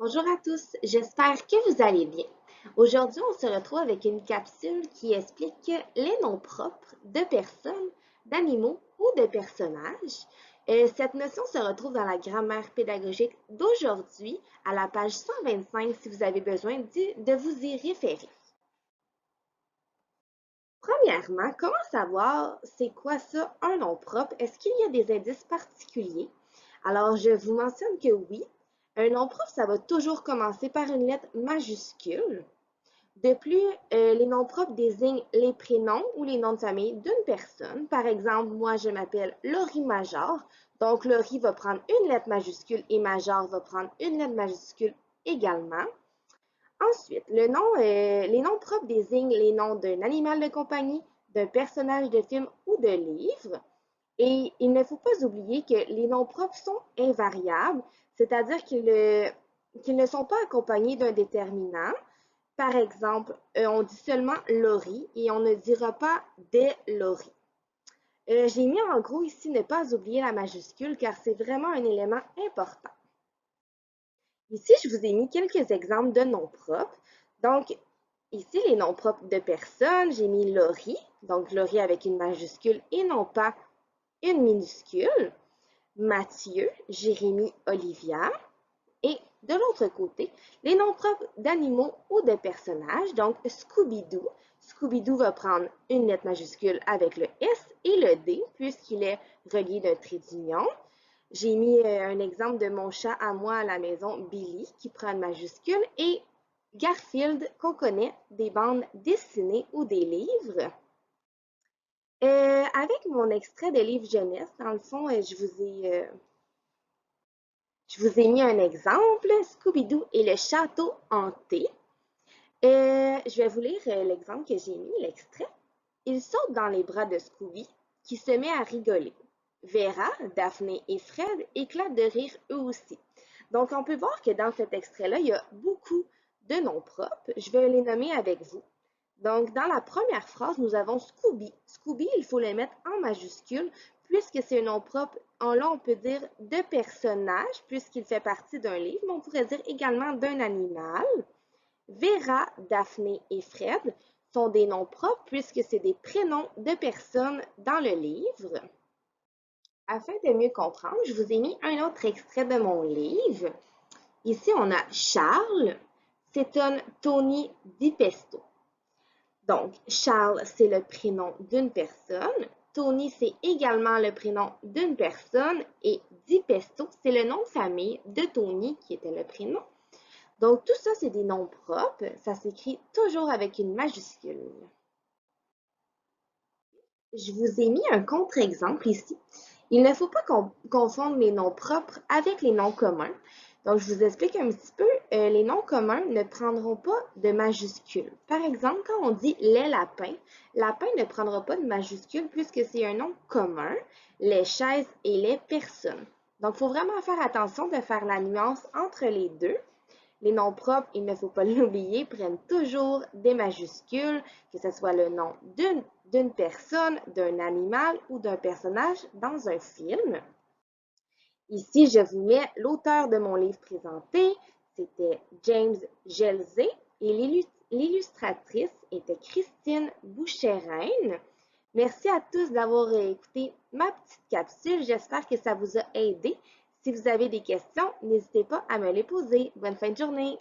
Bonjour à tous, j'espère que vous allez bien. Aujourd'hui, on se retrouve avec une capsule qui explique les noms propres de personnes, d'animaux ou de personnages. Cette notion se retrouve dans la grammaire pédagogique d'aujourd'hui à la page 125 si vous avez besoin de vous y référer. Premièrement, comment savoir c'est quoi ça, un nom propre? Est-ce qu'il y a des indices particuliers? Alors, je vous mentionne que oui, un nom propre, ça va toujours commencer par une lettre majuscule. De plus, les noms propres désignent les prénoms ou les noms de famille d'une personne. Par exemple, moi, je m'appelle Laurie Major. Donc, Laurie va prendre une lettre majuscule et Major va prendre une lettre majuscule également. Ensuite, les noms propres désignent les noms d'un animal de compagnie, d'un personnage de film ou de livre. Et il ne faut pas oublier que les noms propres sont invariables, c'est-à-dire qu'ils ne sont pas accompagnés d'un déterminant. Par exemple, on dit seulement Laurie et on ne dira pas des Laurie. J'ai mis en gros ici ne pas oublier la majuscule car c'est vraiment un élément important. Ici, je vous ai mis quelques exemples de noms propres. Donc, ici, les noms propres de personnes, j'ai mis Laurie, donc Laurie avec une majuscule et non pas une minuscule. Mathieu, Jérémy, Olivia. Et de l'autre côté, les noms propres d'animaux ou de personnages, donc Scooby-Doo. Scooby-Doo va prendre une lettre majuscule avec le S et le D puisqu'il est relié d'un trait d'union. J'ai mis un exemple de mon chat à moi à la maison, Billy, qui prend une majuscule, et Garfield, qu'on connaît des bandes dessinées ou des livres. Avec mon extrait de livre jeunesse, dans le fond, je vous ai mis un exemple, Scooby-Doo et le château hanté. Je vais vous lire l'exemple que j'ai mis, l'extrait. Il saute dans les bras de Scooby, qui se met à rigoler. Vera, Daphné et Fred éclatent de rire eux aussi. Donc, on peut voir que dans cet extrait-là, il y a beaucoup de noms propres. Je vais les nommer avec vous. Donc, dans la première phrase, nous avons Scooby. Scooby, il faut le mettre en majuscule puisque c'est un nom propre. Là, on peut dire de personnage puisqu'il fait partie d'un livre, mais on pourrait dire également d'un animal. Vera, Daphné et Fred sont des noms propres puisque c'est des prénoms de personnes dans le livre. Afin de mieux comprendre, je vous ai mis un autre extrait de mon livre. Ici, on a Charles, s'étonne Tony Di Pesto. Donc, Charles, c'est le prénom d'une personne. Tony, c'est également le prénom d'une personne. Et Di Pesto, c'est le nom de famille de Tony qui était le prénom. Donc, tout ça, c'est des noms propres. Ça s'écrit toujours avec une majuscule. Je vous ai mis un contre-exemple ici. Il ne faut pas confondre les noms propres avec les noms communs. Donc, je vous explique un petit peu. Les noms communs ne prendront pas de majuscule. Par exemple, quand on dit les lapins, lapin ne prendra pas de majuscule puisque c'est un nom commun, les chaises et les personnes. Donc, il faut vraiment faire attention de faire la nuance entre les deux. Les noms propres, il ne faut pas l'oublier, prennent toujours des majuscules, que ce soit le nom d'une personne, d'un animal ou d'un personnage dans un film. Ici, je vous mets l'auteur de mon livre présenté, c'était James Gelzé, et l'illustratrice était Christine Boucherin. Merci à tous d'avoir écouté ma petite capsule. J'espère que ça vous a aidé. Si vous avez des questions, n'hésitez pas à me les poser. Bonne fin de journée!